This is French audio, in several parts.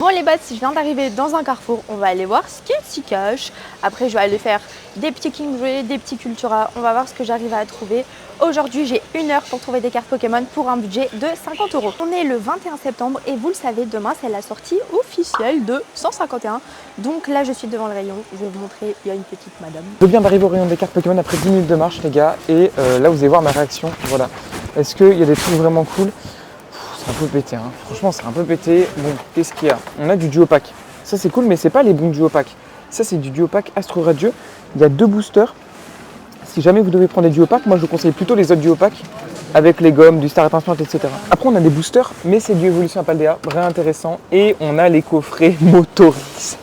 Bon les bots, je viens d'arriver dans un carrefour, on va aller voir ce qu'il s'y cache. Après je vais aller faire des petits King Jouets, des petits Cultura, on va voir ce que j'arrive à trouver. Aujourd'hui j'ai 1 heure pour trouver des cartes Pokémon pour un budget de 50 €. On est le 21 septembre et vous le savez, demain c'est la sortie officielle de 151. Donc là je suis devant le rayon, je vais vous montrer, il y a une petite madame. Je viens d'arriver au rayon des cartes Pokémon après 10 minutes de marche les gars, et là vous allez voir ma réaction, voilà. Est-ce qu'il y a des trucs vraiment cool? C'est un peu pété, hein. Franchement c'est un peu pété. Bon, qu'est-ce qu'il y a? On a du duo pack. Ça c'est cool, mais c'est pas les bons duo pack. Ça c'est du duo pack Astro Radieux. Il y a 2 boosters. Si jamais vous devez prendre des duo pack, moi je vous conseille plutôt les autres duo pack avec les gommes, du Star Étincelante, etc. Après on a des boosters, mais c'est du Evolution Apaldea, vrai intéressant. Et on a les coffrets Motorix.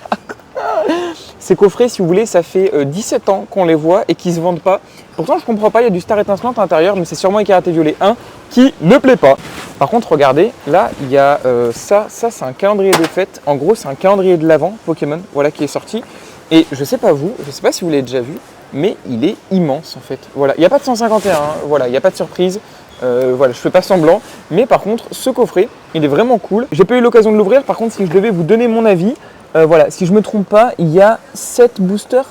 Ces coffrets, si vous voulez, ça fait 17 ans qu'on les voit et qu'ils ne se vendent pas. Pourtant, je comprends pas, il y a du Star Étincelante à l'intérieur, mais c'est sûrement Écarlate Violet 1 qui ne plaît pas. Par contre, regardez, là, il y a ça c'est un calendrier de fête. En gros, c'est un calendrier de l'Avent Pokémon, voilà, qui est sorti. Et je sais pas vous, je sais pas si vous l'avez déjà vu, mais il est immense en fait. Voilà, il n'y a pas de 151, hein, voilà, il n'y a pas de surprise. Voilà, je fais pas semblant. Mais par contre, ce coffret, il est vraiment cool. J'ai pas eu l'occasion de l'ouvrir. Par contre, si je devais vous donner mon avis, voilà, si je me trompe pas, il y a 7 boosters.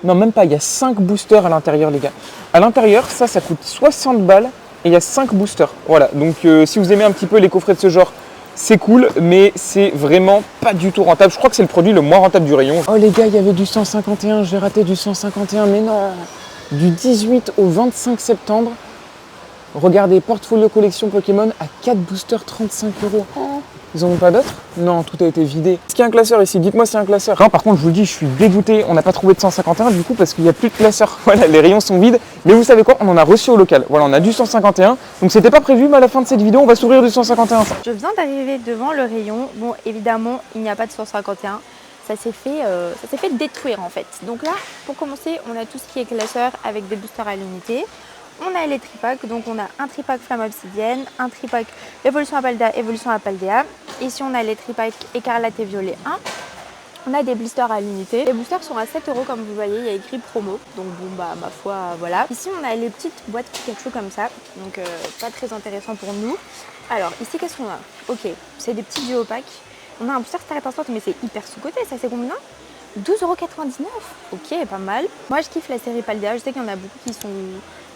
Non, même pas, il y a 5 boosters à l'intérieur, les gars. À l'intérieur, ça coûte 60 balles et il y a 5 boosters. Voilà, donc si vous aimez un petit peu les coffrets de ce genre, c'est cool, mais c'est vraiment pas du tout rentable. Je crois que c'est le produit le moins rentable du rayon. Oh les gars, il y avait du 151, j'ai raté du 151, mais non. Du 18 au 25 septembre, regardez, portfolio collection Pokémon à 4 boosters, 35 €. Oh. Ils en ont pas d'autres? Non, tout a été vidé. Est-ce qu'il y a un classeur ici? Dites-moi s'il y a un classeur. Non, par contre, je vous le dis, je suis dégoûté. On n'a pas trouvé de 151 du coup parce qu'il n'y a plus de classeur. Voilà, les rayons sont vides. Mais vous savez quoi? On en a reçu au local. Voilà, on a du 151. Donc c'était pas prévu, mais à la fin de cette vidéo, on va s'ouvrir du 151. Je viens d'arriver devant le rayon. Bon, évidemment, il n'y a pas de 151. Ça s'est fait détruire en fait. Donc là, pour commencer, on a tout ce qui est classeur avec des boosters à l'unité. On a les tripacks, donc on a un tripack Flamme Obsidienne, un tripack Evolution Apaldea. Ici on a les tripacks Écarlate et Violet 1. On a des blisters à l'unité. Les boosters sont à 7 € comme vous voyez, il y a écrit promo. Donc bon bah ma foi voilà. Ici on a les petites boîtes Pikachu comme ça, donc pas très intéressant pour nous. Alors ici qu'est-ce qu'on a? Ok, c'est des petits duo packs. On a un booster Star Étincelante mais c'est hyper sous-coté, ça c'est combien? 12,99 €. Ok, pas mal. Moi je kiffe la série Paldea, je sais qu'il y en a beaucoup qui sont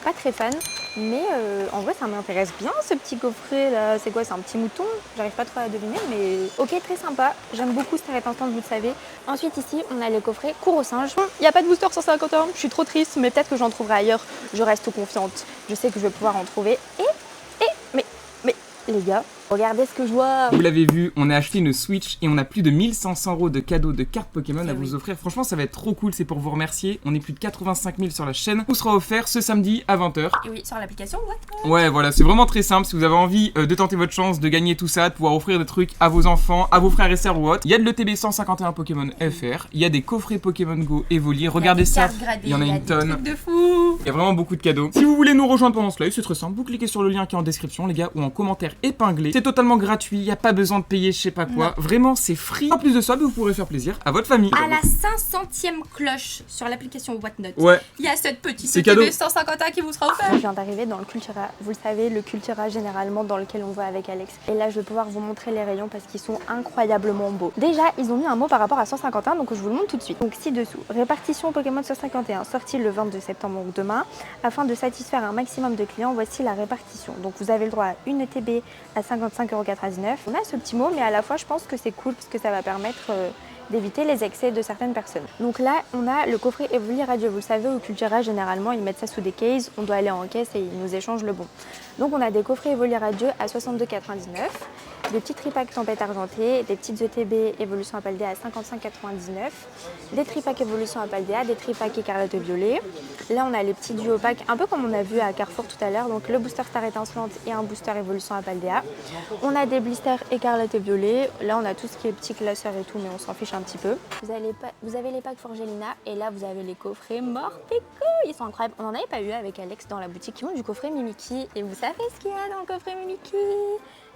pas très fan, mais en vrai ça m'intéresse bien ce petit coffret là. C'est quoi? C'est un petit mouton? J'arrive pas trop à deviner, mais ok, très sympa. J'aime beaucoup Star Étincelante, vous le savez. Ensuite ici on a les coffrets Cours au singe. Il n'y a pas de booster 151, je suis trop triste, mais peut-être que j'en trouverai ailleurs. Je reste confiante, je sais que je vais pouvoir en trouver. Mais les gars, regardez ce que je vois. Vous l'avez vu, on a acheté une Switch et on a plus de 1500 € de cadeaux de cartes Pokémon à vous offrir. Franchement, ça va être trop cool, c'est pour vous remercier. On est plus de 85 000 sur la chaîne. Vous sera offert ce samedi à 20 h. Et oui, sur l'application Ouais, voilà, c'est vraiment très simple. Si vous avez envie de tenter votre chance, de gagner tout ça, de pouvoir offrir des trucs à vos enfants, à vos frères et sœurs ou autres. Il y a de l'ETB 151 Pokémon FR. Il y a des coffrets Pokémon Go Evoli. Regardez ça, il y en a une tonne. De fou. Il y a vraiment beaucoup de cadeaux. Si vous voulez nous rejoindre pendant ce live, c'est très simple. Vous cliquez sur le lien qui est en description, les gars, ou en commentaire épinglé. C'est totalement gratuit, il n'y a pas besoin de payer je sais pas quoi. Non. Vraiment, c'est free. En plus de ça, vous pourrez faire plaisir à votre famille. À la 500e cloche sur l'application Whatnot, ouais, il y a cette petite cadeau 151 qui vous sera offert. Je viens d'arriver dans le Cultura. Vous le savez, le Cultura généralement dans lequel on va avec Alex. Et là, je vais pouvoir vous montrer les rayons parce qu'ils sont incroyablement beaux. Déjà, ils ont mis un mot par rapport à 151, donc je vous le montre tout de suite. Donc ci-dessous, répartition Pokémon 151, sortie le 22 septembre, donc demain. Afin de satisfaire un maximum de clients, voici la répartition. Donc vous avez le droit à une ETB à 55,99 €. On a ce petit mot, mais à la fois je pense que c'est cool parce que ça va permettre d'éviter les excès de certaines personnes. Donc là, on a le coffret Evoli Radio. Vous le savez, au Cultura, généralement, ils mettent ça sous des cases. On doit aller en caisse et ils nous échangent le bon. Donc on a des coffrets Evoli Radio à 62,99 €, des petits tripacks Tempête Argentée, des petites ETB Evolution Apaldea à 55,99 €, des tripacks Evolution Apaldea, des tripacks Écarlate Violet. Là, on a les petits duo packs, un peu comme on a vu à Carrefour tout à l'heure. Donc le booster Star Étincelante et un booster Evolution Apaldea. On a des blisters Écarlate Violet. Là, on a tout ce qui est petits classeurs et tout, mais on s'en fiche un petit peu. Vous avez les packs Forgelina et là, vous avez les coffrets Morpeko. Ils sont incroyables. On n'en avait pas eu avec Alex dans la boutique. Ils ont du coffret Mimikyu. Et vous savez ce qu'il y a dans le coffret Mimikyu?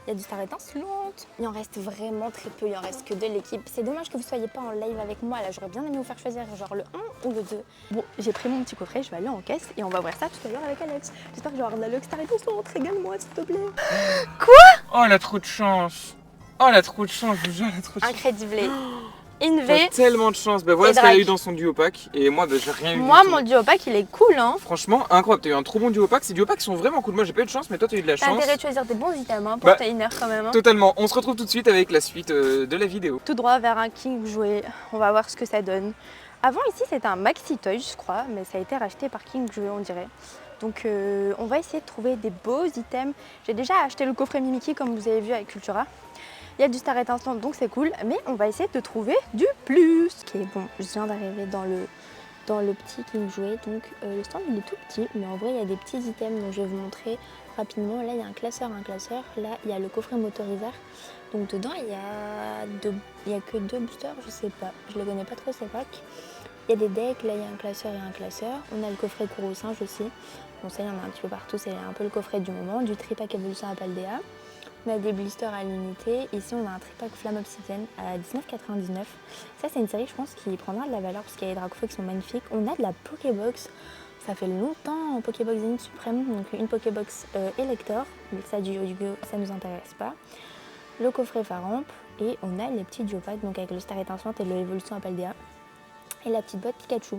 Il y a du Star Étincelante. Il en reste vraiment très peu, il en reste que de l'équipe. C'est dommage que vous soyez pas en live avec moi. Là, j'aurais bien aimé vous faire choisir genre le 1 ou le 2. Bon, j'ai pris mon petit coffret, je vais aller en caisse et on va voir ça tout à l'heure avec Alex. J'espère que je vais avoir de la luxe Star Étincelante. Régale-moi, s'il te plaît. Oh, elle a trop de chance. Oh, elle a trop de chance, je vous jure, elle a trop de chance. Incredible. T'as Inve. tellement de chance. Bah voilà Et ce qu'elle a Drake. eu dans son duo pack. Et moi, bah, j'ai rien eu. Moi, du tout. mon duo pack, il est cool, hein. Franchement, incroyable. T'as eu un trop bon duo pack. Ces duo packs sont vraiment cool. Moi, j'ai pas eu de chance, mais toi, t'as eu de la T'as chance. intérêt de choisir des bons items hein, pour Bah, ta inner quand même. Hein. Totalement. On se retrouve tout de suite avec la suite de la vidéo. Tout droit vers un King Jouet. On va voir ce que ça donne. Avant, ici, c'était un Maxi Toy, je crois, mais ça a été racheté par King Jouet, on dirait. Donc, on va essayer de trouver des beaux items. J'ai déjà acheté le coffret Mimiki, comme vous avez vu avec Cultura. Il y a du Star Instant, donc c'est cool. Mais on va essayer de trouver du plus. Ok, bon, je viens d'arriver dans le petit King Jouet. Donc, le stand, il est tout petit. Mais en vrai, il y a des petits items dont je vais vous montrer rapidement. Là, il y a un classeur. Là, il y a le coffret motoriseur. Donc, dedans, il y a que 2 boosters. Je sais pas. Je les connais pas trop, ces packs. Il y a des decks. Là, il y a un classeur et un classeur. On a le coffret Kuro singe aussi. Bon, ça, il y en a un petit peu partout. C'est un peu le coffret du moment. Du tripack évolution à Paldea. On a des blisters à l'unité. Ici, on a un tripack flamme obsidienne à 19,99. Ça, c'est une série, je pense, qui prendra de la valeur parce qu'il y a les Dracofeu qui sont magnifiques. On a de la Pokébox. Ça fait longtemps en Pokébox Zenith Suprême. Donc, une Pokébox Elector. Mais ça, du Yu-Gi-Oh, ça nous intéresse pas. Le coffret Faramp. Et on a les petits duopacks, donc avec le Star Étincelante et le Évolution à Paldea. Et la petite boîte Pikachu.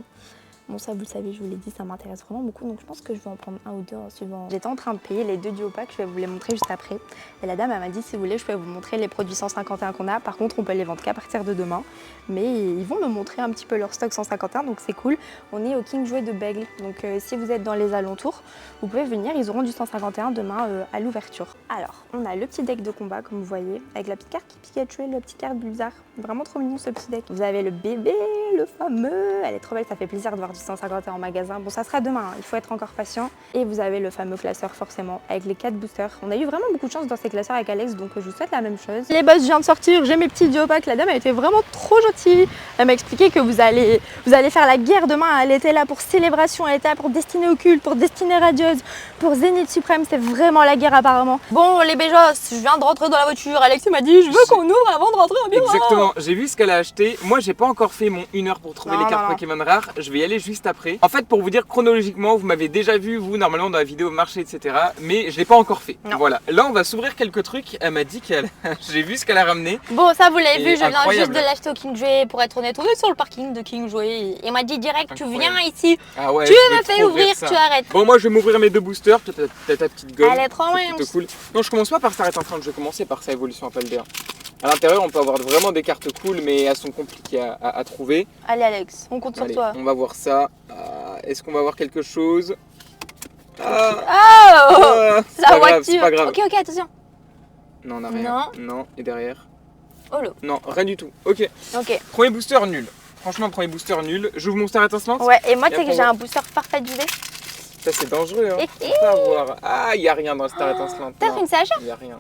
Bon, ça, vous le savez, je vous l'ai dit, ça m'intéresse vraiment beaucoup. Donc, je pense que je vais en prendre un ou deux en suivant. J'étais en train de payer les 2 duo packs. Je vais vous les montrer juste après. Et la dame, elle m'a dit, si vous voulez, je peux vous montrer les produits 151 qu'on a. Par contre, on peut les vendre qu'à partir de demain. Mais ils vont me montrer un petit peu leur stock 151. Donc, c'est cool. On est au King Jouet de Bègle. Donc, si vous êtes dans les alentours, vous pouvez venir. Ils auront du 151 demain à l'ouverture. Alors, on a le petit deck de combat, comme vous voyez, avec la petite carte Pikachu et la petite carte Bulzar. Vraiment trop mignon, ce petit deck. Vous avez le bébé, le fameux. Elle est trop belle. Ça fait plaisir de voir du 151 en magasin. Bon, ça sera demain, hein. Il faut être encore patient. Et vous avez le fameux classeur forcément avec les 4 boosters. On a eu vraiment beaucoup de chance dans ces classeurs avec Alex, donc je vous souhaite la même chose. Les boss viennent de sortir, j'ai mes petits duo packs. La dame, elle était vraiment trop gentille. Elle m'a expliqué que vous allez faire la guerre demain. Elle était là pour Célébration, elle était là pour Destinée Occulte, pour Destinée Radieuse, pour Zénith Suprême. C'était vraiment la guerre apparemment. Bon, les béjos, je viens de rentrer dans la voiture. Alex m'a dit, je veux qu'on ouvre avant de rentrer au bureau. Exactement, j'ai vu ce qu'elle a acheté. Moi, j'ai pas encore fait mon 1 heure pour trouver les cartes Pokémon rares. Je vais y aller juste après. En fait, pour vous dire chronologiquement, vous m'avez déjà vu, vous, normalement, dans la vidéo marché, etc. Mais je l'ai pas encore fait. Non. Voilà. Là, on va s'ouvrir quelques trucs. Elle m'a dit qu'elle. J'ai vu ce qu'elle a ramené. Bon, ça vous l'avez Et vu, je viens incroyable. juste de l'acheter au King Jouet. Pour être honnête, on est sur le parking de King Jouet. Il m'a dit direct, tu Incroyable. viens ici, Ah ouais, tu je vais me fais trop ouvrir, ça. tu arrêtes. Bon, moi, je vais m'ouvrir mes 2 boosters. T'as ta petite gomme. Elle est trop C'est mignonne. plutôt cool. Non, je commence pas par Star Étincelante. Je vais commencer par sa évolution à Paldea. À l'intérieur, on peut avoir vraiment des cartes cool, mais elles sont compliquées à trouver. Allez Alex, on compte sur Allez, toi. on va voir ça. Est-ce qu'on va voir quelque chose? Ah, Oh c'est La pas grave, voiture. c'est pas grave. Ok, attention. Non, on a rien. Non, et derrière? Oh là. Non, rien du tout. Ok. Ok. Premier booster nul. Franchement, premier booster nul. J'ouvre mon Star Étincelante. Ouais, et moi, Et tu sais que après, j'ai on va- un booster parfait du dé. Ça, c'est dangereux. Hein. Eh, eh. On peut avoir. Ah, il n'y a rien dans le Star Étincelante. T'as Non, fait une sage? il n'y a rien.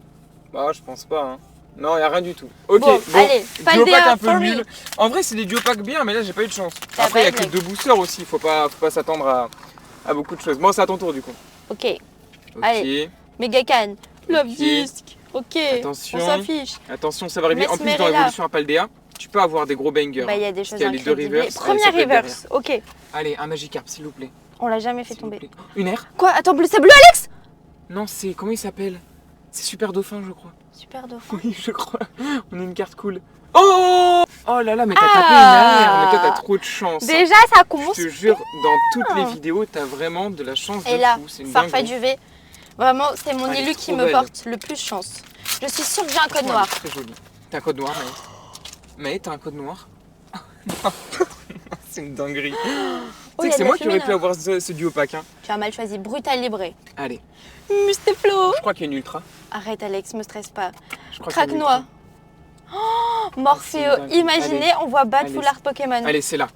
Bah, je pense pas. Hein. Non, il n'y a rien du tout. Ok, Bon, allez, duo pack Paldea un peu for nul. me. En vrai, c'est des duo packs bien, mais là, j'ai pas eu de chance. T'as Après, il n'y a pas que eu de 2 boosters aussi. Faut pas s'attendre à beaucoup de choses. Bon, c'est à ton tour du coup. Ok. Ok. Allez. Megacan. Love Ok. disc. Ok. Attention. On s'affiche. Attention, ça va arriver. En plus, dans Mesmerella. l'évolution à Paldea, tu peux avoir des gros bangers. Bah, il y a hein, des parce choses qu'il y a les 2 incroyables. reverse. Première ça peut être reverse. Ok. derrière. Allez, un Magikarp, s'il vous plaît. On l'a jamais fait S'il vous tomber. plaît. Une aire? Quoi? Attends, bleu, c'est bleu Alex? Non, c'est. Comment il s'appelle? C'est Super Dauphin, je crois. Super dauphin. Oui, je crois. On a une carte cool. Oh! Oh là là, mais t'as Ah! tapé une aire. Mais toi, t'as trop de chance. Déjà, ça commence. Je te jure, dans toutes les vidéos, t'as vraiment de la chance de Et là, fou. C'est une parfait dinguerie. du V. Vraiment, c'est mon Elle est élu qui trop me belle. porte le plus chance. Je suis sûre que j'ai un code Ouais, noir. Très joli. T'as un code noir, mais t'as un code noir? Non. C'est une dinguerie. Oh, Tu sais il y que a c'est de moi la qui aurais fumée, pu là. avoir ce duo pack. Hein. Tu as mal choisi. Brutal Libré. Allez, Mustaflo. je crois qu'il y a une ultra. Arrête Alex, me stresse pas. Je crois qu'il y a une Craque-noix. ultra. Morpheo. c'est dingue. Imaginez, on voit Bad Allez. Full Art Pokémon. Allez, c'est là,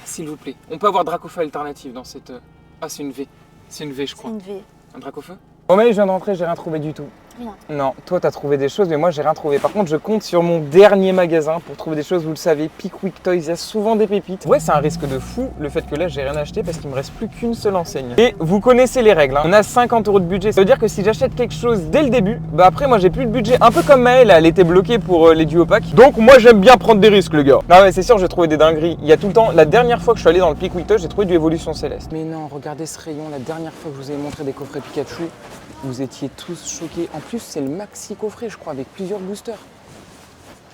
s'il vous plaît. On peut avoir Dracofeu alternative dans cette. Ah, c'est une V. C'est une V, je C'est crois. une V. Un Dracofeu? Bon, mais je viens de rentrer, j'ai rien trouvé du tout. Rien. Non, toi t'as trouvé des choses, mais moi j'ai rien trouvé. Par contre, je compte sur mon dernier magasin pour trouver des choses, vous le savez, Pickwick Toys, il y a souvent des pépites. Ouais, c'est un risque de fou le fait que là j'ai rien acheté parce qu'il me reste plus qu'une seule enseigne. Et vous connaissez les règles, hein. On a 50 € de budget. Ça veut dire que si j'achète quelque chose dès le début, bah après moi j'ai plus de budget. Un peu comme Maëlle, elle était bloquée pour les duo packs. Donc moi j'aime bien prendre des risques, les gars. Non, mais c'est sûr, j'ai trouvé des dingueries. Il y a tout le temps, la dernière fois que je suis allé dans le Pickwick Toys, j'ai trouvé du Évolution Céleste. Mais non, regardez ce rayon, la dernière fois que je vous ai montré des coffrets Pikachu. Vous étiez tous choqués. En plus, c'est le maxi coffret, je crois, avec plusieurs boosters.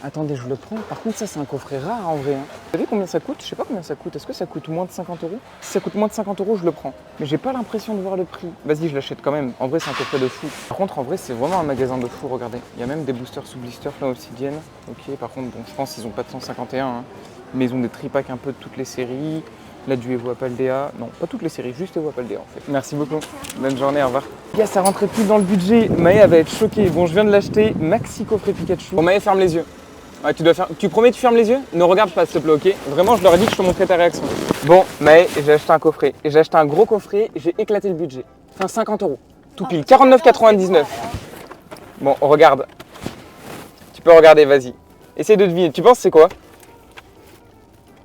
Attendez, je le prends. Par contre, ça, c'est un coffret rare en vrai. Hein. Vous savez combien ça coûte? Je sais pas combien ça coûte. Est-ce que ça coûte moins de 50 €? Si ça coûte moins de 50 €, je le prends. Mais j'ai pas l'impression de voir le prix. Vas-y, je l'achète quand même. En vrai, c'est un coffret de fou. Par contre, en vrai, c'est vraiment un magasin de fou. Regardez. Il y a même des boosters sous blister, là, obsidienne. Ok, par contre, bon, je pense qu'ils ont pas de 151. Hein. Mais ils ont des tripacks un peu de toutes les séries. Là, du Evo Apaldea. Non, pas toutes les séries, juste Evo Apaldea en fait. Merci beaucoup. Bonne journée, au revoir. Gars, ça rentrait plus dans le budget. Maë va être choquée. Bon, je viens de l'acheter. Maxi coffret Pikachu. Bon, Maë, ferme les yeux. Ouais, tu promets, tu fermes les yeux? Ne regarde pas, s'il te plaît, ok? Vraiment, je leur ai dit que je te montrais ta réaction. Bon, Maë, j'ai acheté un coffret. J'ai acheté un gros coffret. J'ai éclaté le budget. Enfin, 50 €. Tout pile. 49,99. Bon, regarde. Tu peux regarder, vas-y. Essaye de deviner. Tu penses c'est quoi?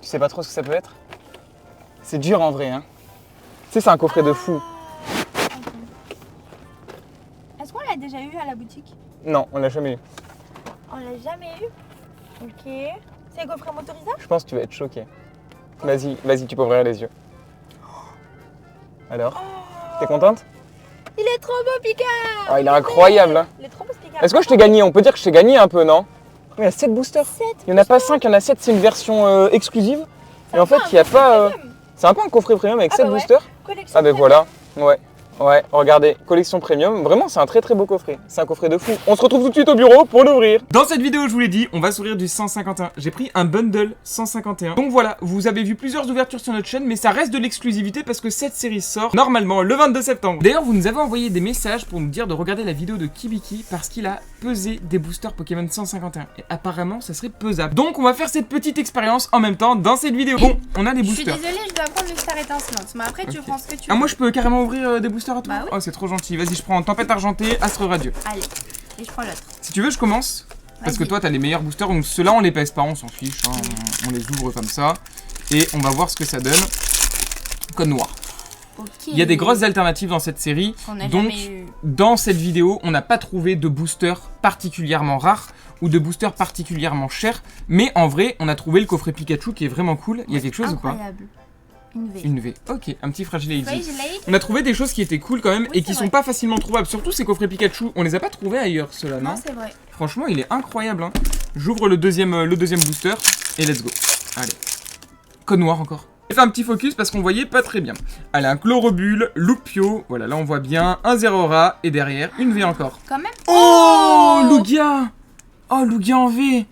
Tu sais pas trop ce que ça peut être? C'est dur en vrai, hein. Tu sais, c'est un coffret de fou. Est-ce qu'on l'a déjà eu à la boutique? Non, on l'a jamais eu. On l'a jamais eu. Ok. C'est un coffret motorisable? Je pense que tu vas être choqué. Vas-y, vas-y, tu peux ouvrir les yeux. Alors? T'es contente? Il est trop beau, Pika! Oh, il est incroyable, hein. Il est trop beau, ce Pika. Est-ce que je t'ai gagné? On peut dire que je t'ai gagné un peu, non? Il y a 7 boosters. Il n'y en a pas 5, il y en a 7, c'est une version exclusive. Et en fait, il n'y a pas... C'est un peu un coffret premium avec 7 bah ouais. boosters. Collection Ah ben premium. voilà, ouais. Ouais, regardez, collection premium. Vraiment, c'est un très très beau coffret. C'est un coffret de fou. On se retrouve tout de suite au bureau pour l'ouvrir. Dans cette vidéo, je vous l'ai dit, on va s'ouvrir du 151. J'ai pris un bundle 151. Donc voilà, vous avez vu plusieurs ouvertures sur notre chaîne, mais ça reste de l'exclusivité parce que cette série sort normalement le 22 septembre. D'ailleurs, vous nous avez envoyé des messages pour nous dire de regarder la vidéo de Kibiki parce qu'il a pesé des boosters Pokémon 151. Et apparemment, ça serait pesable. Donc on va faire cette petite expérience en même temps dans cette vidéo. Bon, on a des Je suis boosters. désolée, je dois prendre le star étincelante. Mais après, tu Ok. prends ce que tu veux. Ah, moi je peux carrément ouvrir des boosters à toi? Bah oui. Oh, c'est trop gentil. Vas-y, je prends Tempête Argentée, Astre Radieux. Allez, et je prends l'autre. Si tu veux, je commence. Parce que Vas-y. toi, t'as les meilleurs boosters. Donc ceux-là, on les pèse pas, on s'en fiche. Hein, on les ouvre comme ça. Et on va voir ce que ça donne. Code noir. Ok. Il y a des grosses alternatives dans cette série. On a Donc, jamais eu. dans cette vidéo, on n'a pas trouvé de booster particulièrement rare ou de booster particulièrement cher. Mais en vrai, on a trouvé le coffret Pikachu qui est vraiment cool. Il y a quelque chose ou pas? Incroyable. Une V. Une V. Ok, un petit Fragile Fragile. On a trouvé des choses qui étaient cool quand même Oui, et qui c'est sont vrai. pas facilement trouvables. Surtout ces coffrets Pikachu, on les a pas trouvés ailleurs ceux-là, non? Non, c'est vrai. Franchement, il est incroyable. Hein. J'ouvre le deuxième booster et let's go. Allez. Code noir encore. J'ai fait un petit focus parce qu'on voyait pas très bien. Allez, un Chlorobule, Lupio. Voilà, là on voit bien. Un Zeraora et derrière, une V encore. Quand même. Oh, Lugia. Oh, Lugia en V.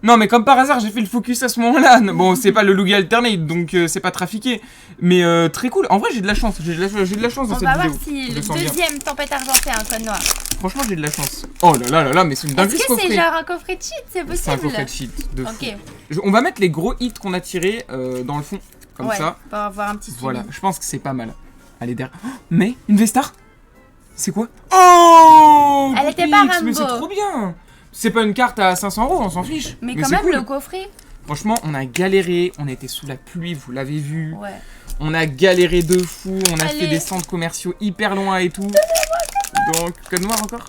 Non, mais comme par hasard, j'ai fait le focus à ce moment-là. Bon, c'est pas le Lugia Alternate, donc c'est pas trafiqué. Mais très cool. En vrai, j'ai de la chance. J'ai de la chance dans On cette va vidéo. voir si Je le le sens bien. deuxième tempête argentée a un code noir. Franchement, j'ai de la chance. Oh là là là là, mais c'est une dinguerie Est-ce ce que c'est coffret. genre un coffret cheat? C'est possible. C'est un coffret de cheat de fou. Ok. On va mettre les gros hits qu'on a tirés dans le fond, comme ouais, ça. pour avoir un petit suivi. Voilà, je pense que c'est pas mal. Allez, derrière. Oh, mais une V-Star? C'est quoi? Oh, Elle était Pix, pas mais c'est Rambo. trop bien. C'est pas une carte à 500 €, on s'en fiche. Mais quand c'est même, cool. le coffret. Franchement, on a galéré, on était sous la pluie, vous l'avez vu. Ouais. On a galéré de fou, on a fait Allez. des centres commerciaux hyper loin et tout. Donc, code noir encore?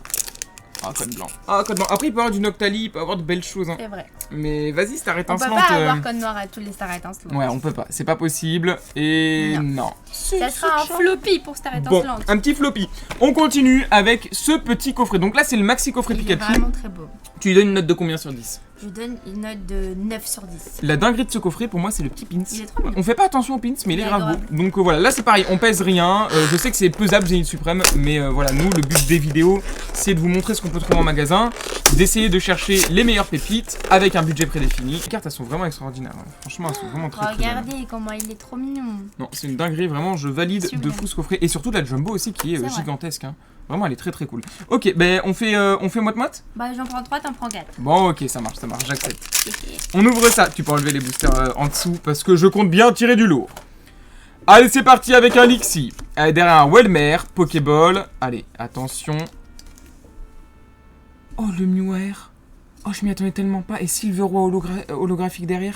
Ah, code blanc. Ah, code blanc. Après, il peut y avoir du Noctali, il peut y avoir de belles choses. Hein. C'est vrai. Mais vas-y, Star On peut étincelante. pas avoir code noir à tous les stars étincelantes. Ouais, on peut pas, c'est pas possible. Et non. Ça sera un floppy pour star Bon, étincelante. un petit floppy. On continue avec ce petit coffret. Donc là, c'est le maxi coffret Il est Pikachu. vraiment très beau. Tu lui donnes une note de combien sur 10? Je lui donne une note de 9 sur 10. La dinguerie de ce coffret, pour moi, c'est le petit pins. Il est trop bien. On fait pas attention au pins, mais il est Il est grave beau. adorable. Donc voilà, là c'est pareil, on pèse rien. Je sais que c'est pesable Zénith Suprême, mais voilà, nous, le but des vidéos, c'est de vous montrer ce qu'on peut trouver en magasin, d'essayer de chercher les meilleures pépites avec un budget prédéfini. Les cartes, elles sont vraiment extraordinaires. Hein. Franchement, elles sont vraiment très belles. Regardez comment il est trop mignon. Non, c'est une dinguerie, vraiment, je valide de Sublime. fou ce coffret. Et surtout la Jumbo aussi, qui est C'est vrai. gigantesque. Hein. Vraiment, elle est très très cool. Ok, ben on fait moite-moite. Bah j'en prends 3, t'en prends 4. Bon, ok, ça marche, j'accepte. On ouvre ça, tu peux enlever les boosters en dessous parce que je compte bien tirer du lourd. Allez, c'est parti avec un Lixie. Allez, derrière un Welmer, Pokéball. Allez, attention. Oh, le Mew-Air. Oh, je m'y attendais tellement pas. Et Silveroi holographique derrière.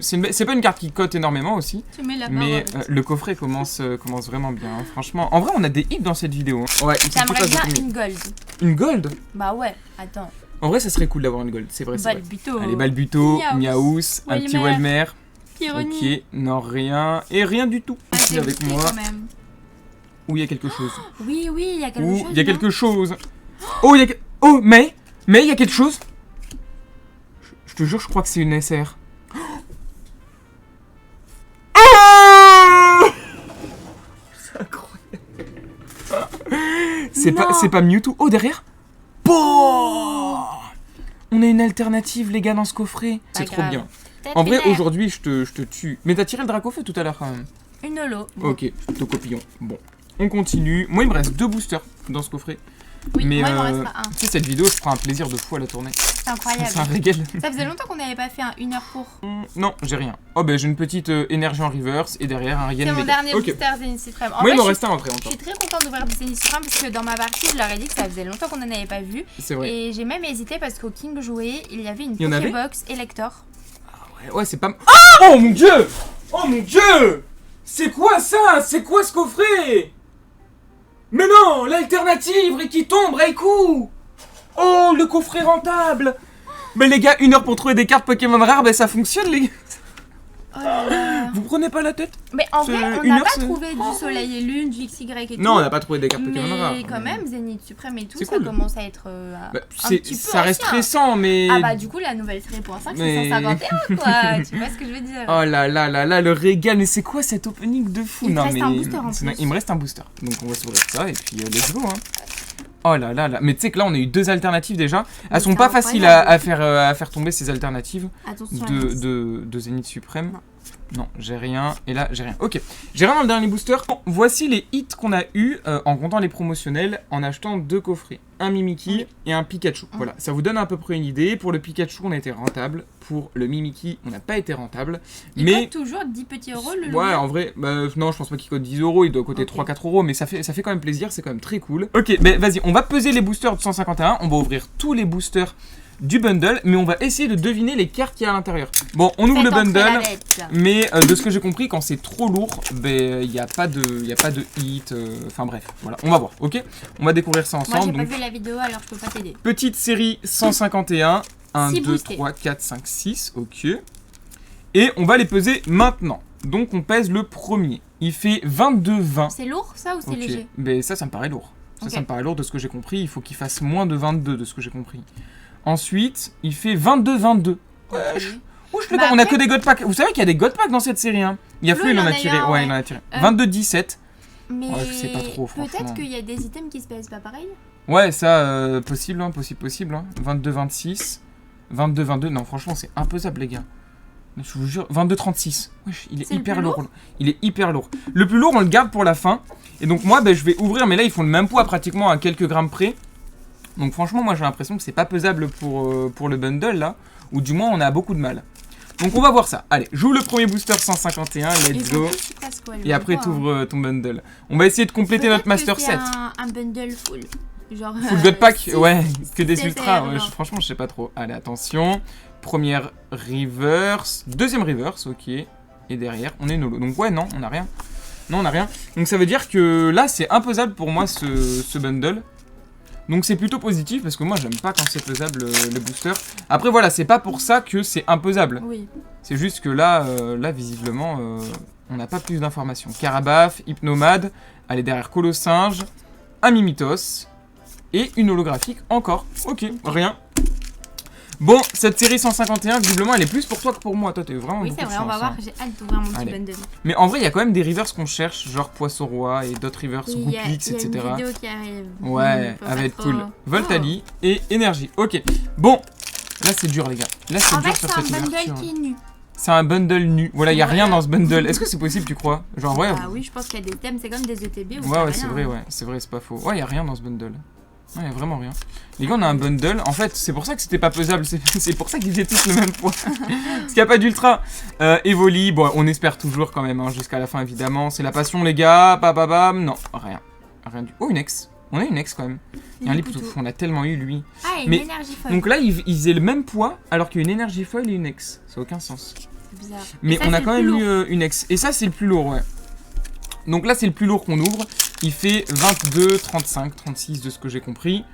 C'est pas une carte qui cote énormément aussi. Tu mets la Mais barre. le coffret commence vraiment bien. Hein. Franchement, en vrai, on a des hits dans cette vidéo. Hein. Ouais, une petite J'aimerais phase de bien combien? une gold. Une gold. Bah ouais, attends. En vrai, ça serait cool d'avoir une gold. C'est vrai, c'est vrai. Balbuto. Allez, Balbuto, Miaous. Miaous, un petit Welmer. Welmer. Ironie. Ok, non, rien. Et rien du tout. Ah, Ici c'est avec goûté moi. quand même. Où il y a quelque chose. Oui, oui, il y a quelque Où chose. il y a non quelque chose. Oh, il y a. Oh, mais il y a quelque chose. te jure, je crois que c'est une SR. C'est incroyable. C'est pas Mewtwo. Oh, derrière. Oh, on a une alternative, les gars, dans ce coffret. C'est trop bien. En vrai, aujourd'hui, je te tue. Mais t'as tiré le Dracofeu tout à l'heure, quand même. Une holo. Bon. Ok, Tocopillon. Bon, on continue. Moi, il me reste 2 boosters dans ce coffret. Oui, mais moi, il m'en restera un. tu sais, cette vidéo, je prends un plaisir de fou à la tourner. C'est incroyable. C'est un régal. Ça faisait longtemps qu'on n'avait pas fait un 1 heure pour. Non, j'ai rien. Oh, ben j'ai une petite énergie en reverse et derrière un régal. C'est mon méga. dernier booster Zénith Suprême. En Moi, il vrai, m'en reste un entrée je encore. suis très contente d'ouvrir du Zénith Suprême parce que dans ma partie, je leur ai dit que ça faisait longtemps qu'on n'en avait pas vu. C'est vrai. Et j'ai même hésité parce qu'au King joué, il y avait une Il y en avait Pokébox Elector. Ouais, c'est pas. Oh mon dieu! Oh mon dieu! C'est quoi ça? C'est quoi ce coffret? Mais non! L'alternative! Ricky tombe, Raikou! Oh, le coffret rentable! Mais les gars, 1 heure pour trouver des cartes Pokémon rares, ben ça fonctionne, les gars! Oh là là. Vous prenez pas la tête? Mais en C'est vrai, on une n'a heure, pas c'est- trouvé du Soleil et Lune, du XY et tout. Non, on n'a pas trouvé des cartes Pokémon rares. Mais quand même, Zénith Suprême et tout, C'est ça cool. commence à être Bah, un petit peu ça reste ancien. récent, mais. Ah bah du coup, la nouvelle série pour 5, Mais- c'est 151 quoi. Tu vois ce que je veux dire? Oh là là là là, le régal, mais c'est quoi cet opening de fou? Il te Non, reste mais un booster en c'est- plus. il me reste un booster. Donc on va s'ouvrir ça et puis let's go. Hein. Oh là là là, mais tu sais que là on a eu 2 alternatives déjà. Elles sont c'est pas faciles incroyable. à faire tomber ces alternatives Attention. de Zénith Suprême. Non, j'ai rien. Et là, j'ai rien. Ok, j'ai rien dans le dernier booster. Bon, voici les hits qu'on a eu en comptant les promotionnels en achetant 2 coffrets. Un Mimikyu et un Pikachu. Voilà, ça vous donne à peu près une idée. Pour le Pikachu, on a été rentable. Pour le Mimikyu, on n'a pas été rentable. Il mais coûte toujours 10 petits euros le ouais, loup. en vrai, non, je pense pas qu'il coûte 10 euros, il doit coûter Ok. 3-4 euros, mais ça fait quand même plaisir, c'est quand même très cool. Ok, mais vas-y, on va peser les boosters de 151, on va ouvrir tous les boosters du bundle, mais on va essayer de deviner les cartes qu'il y a à l'intérieur. Bon, on ouvre Faites le entrer bundle, la bête. mais de ce que j'ai compris, quand c'est trop lourd, ben il n'y a pas de hit, enfin bref, voilà, on va voir, ok? On va découvrir ça Moi, ensemble. j'ai pas Donc, vu la vidéo alors je peux pas t'aider. petite série 151, 1, Six 2, boostés. 3, 4, 5, 6, ok. Et on va les peser maintenant. Donc on pèse le premier. Il fait 22,20. C'est lourd ça ou c'est Ok, léger? mais ça me paraît lourd. Ça, Ok. ça me paraît lourd de ce que j'ai compris. Il faut qu'il fasse moins de 22 de ce que j'ai compris. Ensuite, il fait 22,22. Wesh. Oh, je sais Bah pas, on a après- que des God Packs. Vous savez qu'il y a des God Packs dans cette série, hein. Il y a Flo, Flo, il en a eu tiré. un, Ouais, ouais. il en a tiré. Euh, 22,17. Mais Ouais, je sais pas trop, franchement. peut-être qu'il y a des items qui se pèsent pas pareil. Ouais, ça, possible, hein, possible. Hein. 22,26. 22,22. Non, franchement, c'est imposable, les gars. Je vous jure, 22,36. Wesh, il est C'est le hyper plus lourd. Il est hyper lourd. Le plus lourd, on le garde pour la fin. Et donc, moi, je vais ouvrir, mais là, ils font le même poids pratiquement à quelques grammes près. Donc, franchement, moi, j'ai l'impression que c'est pas pesable pour le bundle, là. Ou du moins, on a beaucoup de mal. Donc, on va voir ça. Allez, j'ouvre le premier booster 151. Let's go. Et après, t'ouvres ton bundle. On va essayer de compléter notre Master Set. Un bundle full. Genre, Full God Pack, six ouais, que des CCR, ultras, ouais, genre. franchement je sais pas trop. Allez attention, première reverse, deuxième reverse, ok, et derrière on est nolo. Donc ouais non, on a rien. Non on a rien. Donc ça veut dire que là c'est imposable pour moi ce bundle. Donc c'est plutôt positif parce que moi j'aime pas quand c'est pesable le booster. Après voilà, c'est pas pour ça que c'est imposable. Oui. C'est juste que là, visiblement, on n'a pas plus d'informations. Carabaf, Hypnomade, allez derrière Colossinge, un Mimitos et une holographique encore. Ok, rien. Bon, cette série 151, visiblement, elle est plus pour toi que pour moi. Toi, t'es vraiment Oui, beaucoup c'est de vrai, on va chance, voir. hein. J'ai hâte d'ouvrir mon petit Allez. bundle. Mais en vrai, il y a quand même des rivers qu'on cherche, genre Poisson Roi et d'autres rivers, Il y a Goupix, etc. une vidéo qui arrive. Ouais, Faut elle va pas être trop- cool. Voltali et Énergie. Ok, bon. Là, c'est dur, les gars. Là, c'est En dur fait, sur c'est un cette bundle ouverture. qui est nu. C'est un bundle nu. Voilà, il y a Ouais. rien dans ce bundle. Est-ce que c'est possible, tu crois? Genre, ouais. Ah oui, je pense qu'il y a des thèmes, c'est comme des ETB. où Ouais, t'as ouais, c'est rien, vrai, hein. ouais. C'est vrai, c'est pas faux. Ouais, il y a rien dans ce bundle. Ouais, y a vraiment rien. Les gars, on a un bundle. En fait, c'est pour ça que c'était pas pesable. C'est pour ça qu'ils faisaient tous le même poids. Parce qu'il n'y a pas d'ultra. Evoli, bon, on espère toujours quand même, hein, jusqu'à la fin, évidemment. C'est la passion, les gars. Bababam. Non, rien. Rien du. Oh, une ex. On a une ex quand même. Il y a un Lipoutou. On a tellement eu, lui. Ah, et une Mais- énergie folle. Donc là, ils faisaient le même poids, alors qu'il y a une énergie folle et une ex. Ça n'a aucun sens. C'est bizarre. Mais Et ça, on a c'est quand le même plus eu lourd. une ex. Et ça, c'est le plus lourd, ouais. Donc là, c'est le plus lourd qu'on ouvre. Il fait 22, 35, 36 de ce que j'ai compris.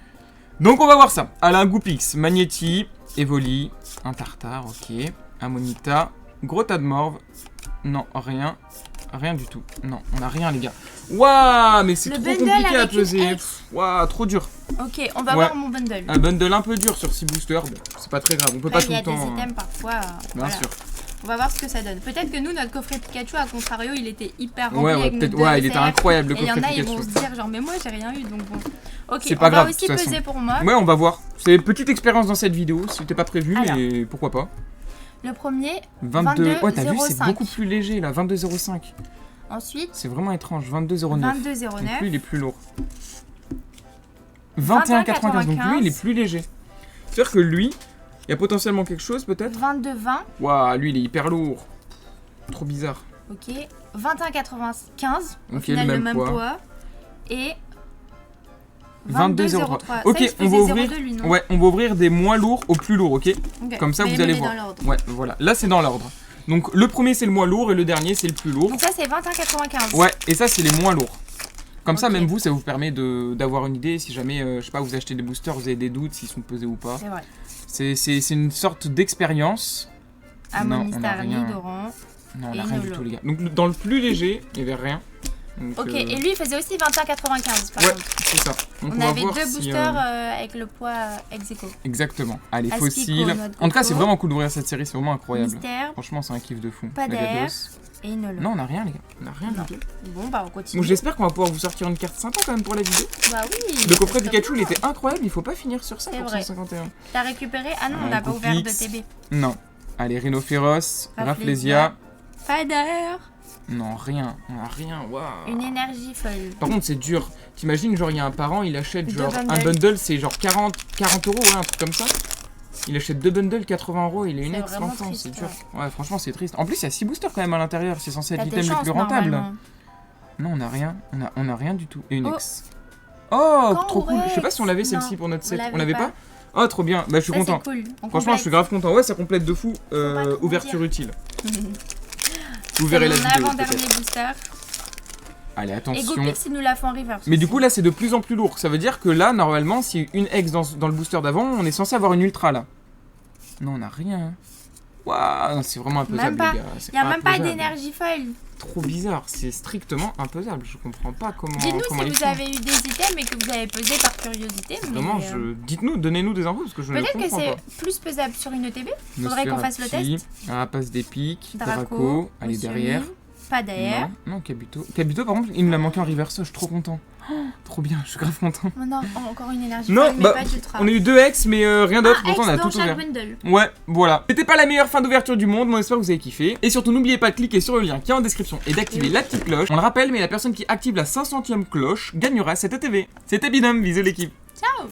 Donc on va voir ça. Elle a un Goupix, Magnéti, Evoli, un Tartare, ok. Un Monita, gros tas de morve. Non, rien. Rien du tout. Non, on a rien, les gars. Waouh, mais c'est Le trop bundle compliqué à avec une peser. X. Waouh, trop dur. Ok, on va Ouais. voir mon bundle. Un bundle un peu dur sur 6 boosters. Bon, c'est pas très grave. On peut Après, pas tout il y a le temps. des items parfois. Bien voilà. sûr. On va voir ce que ça donne. Peut-être que nous, notre coffret Pikachu, à contrario, il était hyper rempli Ouais, avec peut-être. notre Ouais, il était DSR. incroyable le Et il y en coffret a, ils Pikachu. vont se dire genre, mais moi, j'ai rien eu, donc bon. Ok, C'est on pas grave, va de aussi toute façon. peser pour moi. Ouais, on va voir. C'est une petite expérience dans cette vidéo. C'était pas prévu, Alors. mais pourquoi pas. Le premier, 22. Ouais, t'as vu, c'est 22,05. beaucoup plus léger là. 22,05. Ensuite, C'est vraiment étrange. 22,09. 22,09. Donc lui, il est plus lourd. 21,95. Donc lui, il est plus léger. C'est-à-dire que lui, il y a potentiellement quelque chose peut-être. 22,20. Waouh, lui, il est hyper lourd. Trop bizarre. Ok. 21,95. Au Ok, final, le le même même poids. poids. Et 22,03. 22,03. Ok, Ça, il on va faisait ouvrir. 0,2 lui, non Ouais, on va ouvrir des moins lourds au plus lourd, ok? Ok. Comme ça, Mais vous allez mets-les voir. dans l'ordre. Ouais, voilà. Là, c'est dans l'ordre. Donc, le premier, c'est le moins lourd et le dernier, c'est le plus lourd. Donc ça, c'est 21,95. Ouais, et ça, c'est les moins lourds. Comme ça, Ok. même vous, ça vous permet d'avoir une idée. Si jamais, je sais pas, vous achetez des boosters, vous avez des doutes s'ils sont pesés ou pas. C'est vrai. C'est une sorte d'expérience. Non, on a Amonistar, rien. Nidoran. Non, on Et a rien du Nolo. tout, les gars. Donc, dans le plus léger, il y avait rien. Donc, Ok, et lui, il faisait aussi 21,95 par Ouais, contre. c'est ça. Donc, On va avait voir deux si, boosters avec le poids ex aequo. Exactement. Allez, Aspico, fossiles. noix de En tout cas, coco. c'est vraiment cool d'ouvrir cette série, c'est vraiment incroyable. Mystère, Franchement, c'est un kiff de fou. Pas La d'air. Gados. et Nolo. Non, on a rien, les gars. On a rien Non. du tout. Bon, bah on continue. Donc, j'espère qu'on va pouvoir vous sortir une carte sympa quand même pour la vidéo. Bah oui. Le coffret c'est Pikachu, trop il bien. était incroyable. Il faut pas finir sur ça C'est pour vrai. 151. T'as récupéré? Ah non, Un on n'a pas ouvert de Goofix. TB. Non. Allez, Rhinophéros, Rafflesia. Rafflesia. Pas d'air. Non, rien. On a rien. Waouh. Une énergie folle. Par contre, c'est dur. T'imagines, genre, il y a un parent, il achète Deux genre un bundles. bundle, c'est genre 40 euros, ouais, un truc comme ça. Il achète deux bundles, 80 euros, il est une C'est ex vraiment l'enfant, triste, c'est dur. Ouais, franchement, c'est triste. En plus, il y a 6 boosters quand même à l'intérieur, c'est censé être T'as tes l'item le chances plus rentable. normalement. Non, on a rien. On a rien du tout. Et une Oh. ex. Oh, Quand trop cool. Je sais pas si on l'avait Non, celle-ci pour notre on set. l'avait On l'avait pas. pas Oh, trop bien. Bah, je suis Ça, content. c'est cool. On Franchement, je suis grave content. Ouais, ça complète de fou. pas trop Ouverture dire. utile. Vous verrez la C'est mon vidéo. avant-dernier peut-être. booster. Allez, Et attention. Goopix, ils nous la font en reverse. Mais du aussi. coup, là, c'est de plus en plus lourd. Ça veut dire que là, normalement, si une ex dans le booster d'avant, on est censé avoir une ultra là. Non, on a rien. Waouh, c'est vraiment Même imposable, pas. les gars. C'est Il n'y a même pas imposable. d'énergie folle. Trop bizarre. C'est strictement imposable. Je comprends pas comment. Dites-nous comment si ils vous font. avez eu des items et que vous avez pesé par curiosité. mais, Vraiment, dites-nous, donnez-nous des infos parce que je ne Peut-être que comprends c'est pas. plus pesable sur une ETB. Faudrait qu'on fasse le test. Passe d'épique, Draco, Draco, allez Monsieur derrière. Mime, Pas d'air. Non, Kabuto. Kabuto, par contre, il nous l'a manqué en reverse, je suis trop content. Oh, trop bien, je suis grave content. Oh non, encore une énergie Non, folle, mais bah, pas d'ultra. on a eu 2 ex, mais rien d'autre, Un pourtant on a ex dans tout chaque ouvert. bundle. Ouais, voilà. C'était pas la meilleure fin d'ouverture du monde, mais on espère que vous avez kiffé. Et surtout, n'oubliez pas de cliquer sur le lien qui est en description et d'activer la petite cloche. On le rappelle, mais la personne qui active la 500e cloche gagnera cette ETV. C'était Bidum, bisous l'équipe. Ciao.